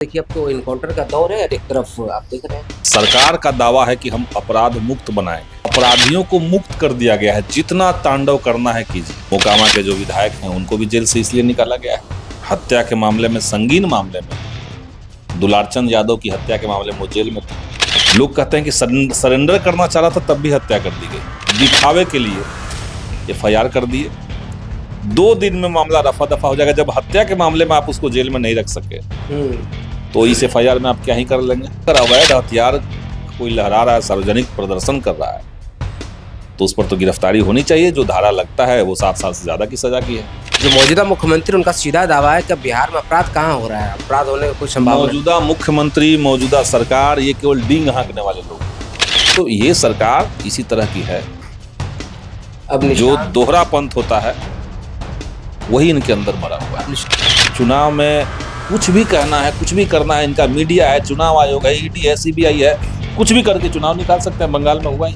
देखिए, अब तो इनकाउंटर का दौर है और एक तरफ आप देख रहे हैं सरकार का दावा है कि हम अपराध मुक्त बनाएंगे। अपराधियों को मुक्त कर दिया गया है, जितना तांडव करना है कीजिए। मोकामा के जो विधायक हैं उनको भी जेल से इसलिए निकाला गया है, हत्या के मामले में, संगीन मामले में, दुलारचंद यादव की हत्या के मामले में वो जेल में थे। लोग कहते हैं कि सरेंडर करना चाह रहा था तब भी हत्या कर दी गई, दिखावे के लिए FIR कर दिए। 2 दिन में मामला रफा दफा हो जाएगा। जब हत्या के मामले में आप उसको जेल में नहीं रख सके तो इस FIR में आप क्या ही कर लेंगे। अगर अवैध हथियार कोई लहरा रहा है, सार्वजनिक प्रदर्शन कर रहा है, तो उस पर तो गिरफ्तारी होनी चाहिए। जो धारा लगता है वो 7 साल से ज्यादा की सजा की है। जो मौजूदा मुख्यमंत्री, उनका सीधा दावा है कि बिहार में अपराध कहाँ हो रहा है, अपराध होने की कोई संभावना। मौजूदा मुख्यमंत्री, मौजूदा सरकार, ये केवल डींग हाँकने वाले लोग। तो ये सरकार इसी तरह की है। अब जो दोहरा पंथ होता है वही इनके अंदर मरा हुआ है। चुनाव में कुछ भी कहना है, कुछ भी करना है, इनका मीडिया है, चुनाव आयोग है, ED है, CBI है, कुछ भी करके चुनाव निकाल सकते हैं। बंगाल में हुआ ही।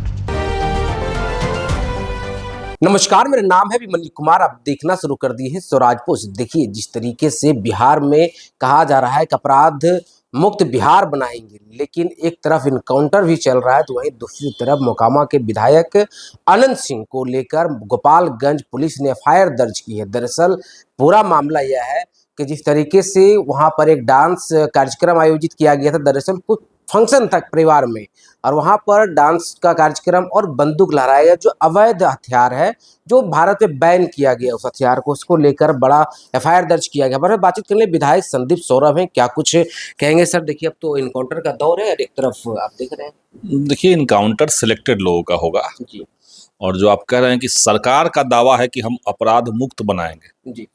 नमस्कार, मेरा नाम है विमल कुमार। आप देखना शुरू कर दिए हैं स्वराज पोस्ट। देखिए, जिस तरीके से बिहार में कहा जा रहा है कि अपराध मुक्त बिहार बनाएंगे, लेकिन एक तरफ इनकाउंटर भी चल रहा है, तो वहीं दूसरी तरफ मोकामा के विधायक अनंत सिंह को लेकर गोपालगंज पुलिस ने FIR दर्ज की है। दरअसल पूरा मामला यह है कि जिस तरीके से वहां पर एक डांस कार्यक्रम आयोजित किया गया था, दरअसल कुछ फंक्शन था परिवार में, और वहां पर डांस का कार्यक्रम और बंदूक लहराया गया, जो अवैध हथियार है, जो भारत में बैन किया गया, उस हथियार को, उसको लेकर बड़ा FIR दर्ज किया गया। हमारे बातचीत करने विधायक संदीप सौरभ हैं, क्या कुछ कहेंगे सर? देखिए, अब तो इनकाउंटर का दौर है और एक तरफ आप देख रहे हैं। देखिए, इनकाउंटर सिलेक्टेड लोगों का होगा जी और जो आप कह रहे हैं कि सरकार का दावा है कि हम अपराध मुक्त बनाएंगे, जी,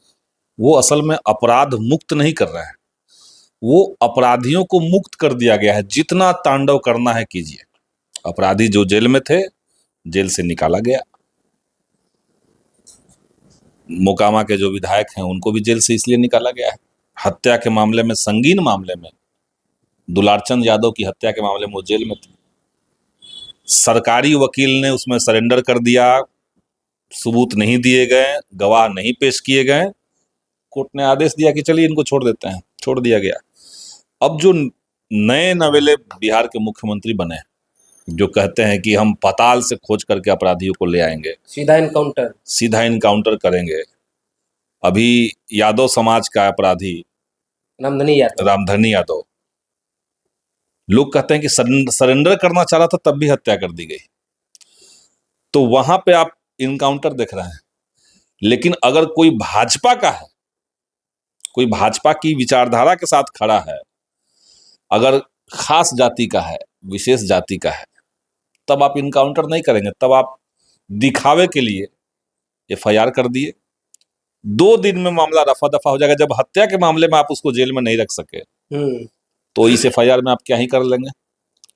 वो असल में अपराध मुक्त नहीं कर रहे हैं। वो अपराधियों को मुक्त कर दिया गया है, जितना तांडव करना है कीजिए। अपराधी जो जेल में थे, जेल से निकाला गया। मोकामा के जो विधायक हैं उनको भी जेल से इसलिए निकाला गया है, हत्या के मामले में, संगीन मामले में, दुलारचंद यादव की हत्या के मामले में वो जेल में थे। सरकारी वकील ने उसमें सरेंडर कर दिया, सबूत नहीं दिए गए, गवाह नहीं पेश किए गए। कोर्ट ने आदेश दिया कि चलिए इनको छोड़ देते हैं, छोड़ दिया गया। अब जो नए नवेले बिहार के मुख्यमंत्री बने, जो कहते हैं कि हम पाताल से खोज करके अपराधियों को ले आएंगे, सीधा इनकाउंटर करेंगे। अभी यादव समाज का अपराधी रामधनी यादव, लोग कहते हैं कि सरेंडर करना चाह रहा था तब भी हत्या कर दी गई। तो वहां पे आप इनकाउंटर देख रहे हैं। लेकिन अगर कोई भाजपा का है, कोई भाजपा की विचारधारा के साथ खड़ा है, अगर खास जाति का है, विशेष जाति का है, तब आप इनकाउंटर नहीं करेंगे। तब आप दिखावे के लिए FIR कर दिए। 2 दिन में मामला रफा दफा हो जाएगा। जब हत्या के मामले में आप उसको जेल में नहीं रख सके तो इस FIR में आप क्या ही कर लेंगे।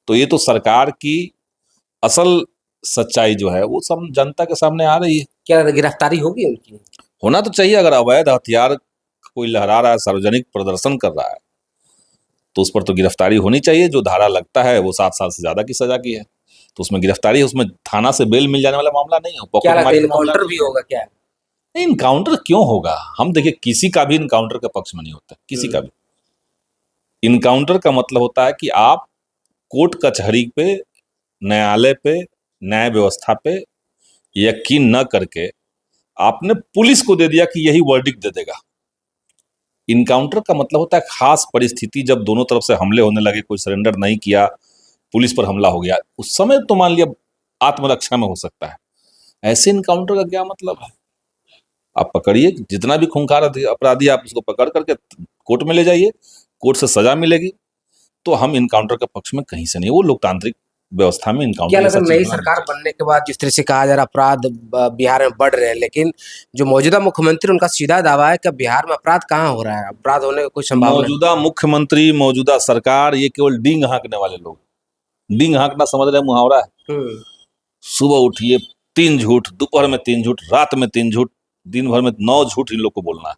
तो ये तो सरकार की असल सच्चाई जो है वो सब जनता के सामने आ रही है। क्या गिरफ्तारी होगी उनकी? होना तो चाहिए। अगर अवैध हथियार कोई लहरा रहा है, सार्वजनिक प्रदर्शन कर रहा है, तो उस पर तो गिरफ्तारी होनी चाहिए। जो धारा लगता है वो 7 साल से ज्यादा की सजा की है, तो उसमें गिरफ्तारी है। उसमें थाना से बेल मिल जाने वाला मामला नहीं है। क्या लगता है, इनकाउंटर भी होगा क्या? नहीं, इनकाउंटर क्यों होगा? हम देखिए, किसी का भी इनकाउंटर के पक्ष में नहीं होता, किसी का भी। इनकाउंटर का मतलब होता है कि आप कोर्ट कचहरी पे, न्यायालय पे, न्याय व्यवस्था पे यकीन न करके आपने पुलिस को दे दिया कि यही वर्डिक्ट दे देगा। इनकाउंटर का मतलब होता है खास परिस्थिति, जब दोनों तरफ से हमले होने लगे, कोई सरेंडर नहीं किया, पुलिस पर हमला हो गया, उस समय तो मान लिया आत्मरक्षा में हो सकता है। ऐसे इनकाउंटर का क्या मतलब है? आप पकड़िए, जितना भी खूंखार अपराधी, आप उसको पकड़ करके कोर्ट में ले जाइए, कोर्ट से सजा मिलेगी। तो हम इनकाउंटर के पक्ष में कहीं से नहीं। वो लोकतांत्रिक व्यवस्था में इनकाउंटर। क्या नई सरकार बनने के बाद जिस तरह से कहा जा रहा अपराध बिहार में बढ़ रहे हैं, लेकिन जो मौजूदा मुख्यमंत्री, उनका सीधा दावा है कि बिहार में अपराध कहाँ हो रहा है, अपराध होने की कोई संभावना? मौजूदा मुख्यमंत्री, मौजूदा सरकार, ये केवल डींग हाँकने वाले लोग। डींग हाँकना समझ रहे हैं, मुहावरा है। सुबह उठिए 3 झूठ, दोपहर में 3 झूठ, रात में 3 झूठ, दिन भर में 9 झूठ इन लोग को बोलना है।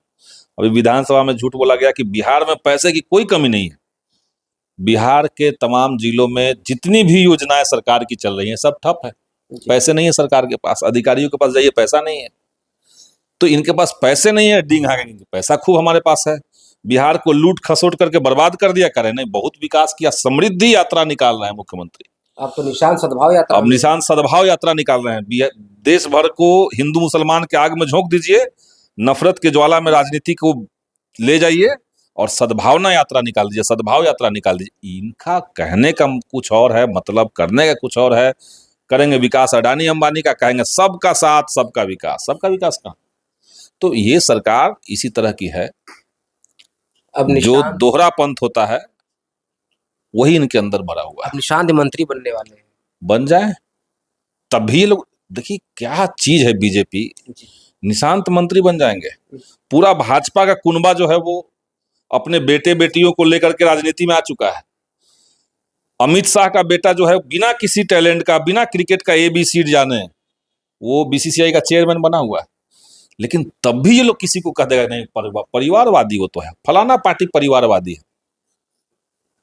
अभी विधानसभा में झूठ बोला गया कि बिहार में पैसे की कोई कमी नहीं है। बिहार के तमाम जिलों में जितनी भी योजनाएं सरकार की चल रही हैं, सब ठप है। पैसे नहीं है सरकार के पास। अधिकारियों के पास जाइए, पैसा नहीं है। तो इनके पास पैसे नहीं है, डींग हाँकेंगे। पैसा खूब हमारे पास है। बिहार को लूट खसोट करके बर्बाद कर दिया करें, नहीं, बहुत विकास किया, समृद्धि यात्रा निकाल रहे हैं मुख्यमंत्री। अब तो निशान सद्भाव यात्रा अब निशान सद्भाव यात्रा निकाल रहे हैं। देश भर को हिंदू मुसलमान के आग में झोंक दीजिए, नफरत के ज्वाला में राजनीति को ले जाइए और सद्भावना यात्रा निकाल दीजिए, सद्भाव यात्रा निकाल दीजिए। इनका कहने का कुछ और है, मतलब करने का कुछ और है। करेंगे विकास अडानी अंबानी का, कहेंगे सबका साथ सबका विकास। सबका विकास कहाँ? तो ये सरकार इसी तरह की है। अब जो दोहरा पंथ होता है वही इनके अंदर भरा हुआ है। अब निशांत मंत्री बनने वाले हैं, बन जाए तभी ये लोग, देखिए क्या चीज है बीजेपी, निशांत मंत्री बन जाएंगे। पूरा भाजपा का कुनबा जो है वो अपने बेटे बेटियों को लेकर के राजनीति में आ चुका है। अमित शाह का बेटा जो है बिना किसी टैलेंट का, बिना क्रिकेट का ABCD जाने, वो BCCI का चेयरमैन बना हुआ है। लेकिन तब भी ये लोग किसी को कह देगा नहीं परिवारवादी, वो तो है फलाना पार्टी परिवारवादी है।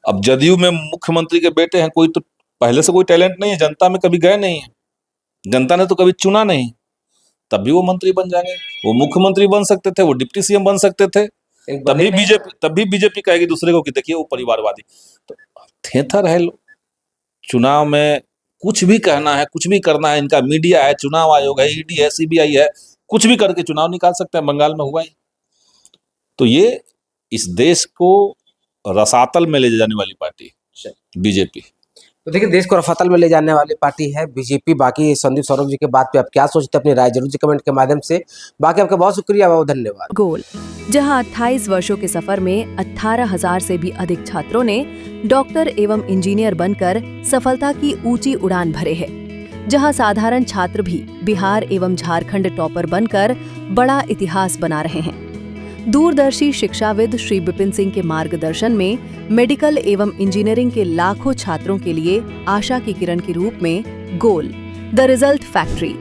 अब जदयू में मुख्यमंत्री के बेटे हैं, कोई तो पहले से कोई टैलेंट नहीं है, जनता में कभी गए नहीं है, जनता ने तो कभी चुना नहीं, तब भी वो मंत्री बन जाएंगे। वो मुख्यमंत्री बन सकते थे, वो डिप्टी CM बन सकते थे, तभी बीजेपी कहेगी दूसरे को कि देखिए वो परिवारवादी। तो थेथर है लोग। चुनाव में कुछ भी कहना है, कुछ भी करना है, इनका मीडिया है, चुनाव आयोग है, ED है, CBI है, कुछ भी करके चुनाव निकाल सकते हैं। बंगाल में हुआ ही। तो ये इस देश को रसातल में ले जाने वाली पार्टी बीजेपी। तो देखिए, देश को रफातल में ले जाने वाली पार्टी है बीजेपी। बाकी संदीप सौरभ जी के बात पे आप क्या सोचते हैं, अपनी राय जरूर कमेंट के माध्यम से। बाकी आपका बहुत शुक्रिया, बहुत धन्यवाद। गोल, जहां 28 वर्षों के सफर में 18,000 से भी अधिक छात्रों ने डॉक्टर एवं इंजीनियर बनकर सफलता की ऊंची उड़ान भरे है, जहां साधारण छात्र भी बिहार एवं झारखंड टॉपर बनकर बड़ा इतिहास बना रहे हैं। दूरदर्शी शिक्षाविद श्री विपिन सिंह के मार्गदर्शन में मेडिकल एवं इंजीनियरिंग के लाखों छात्रों के लिए आशा की किरण के रूप में गोल, द रिजल्ट फैक्ट्री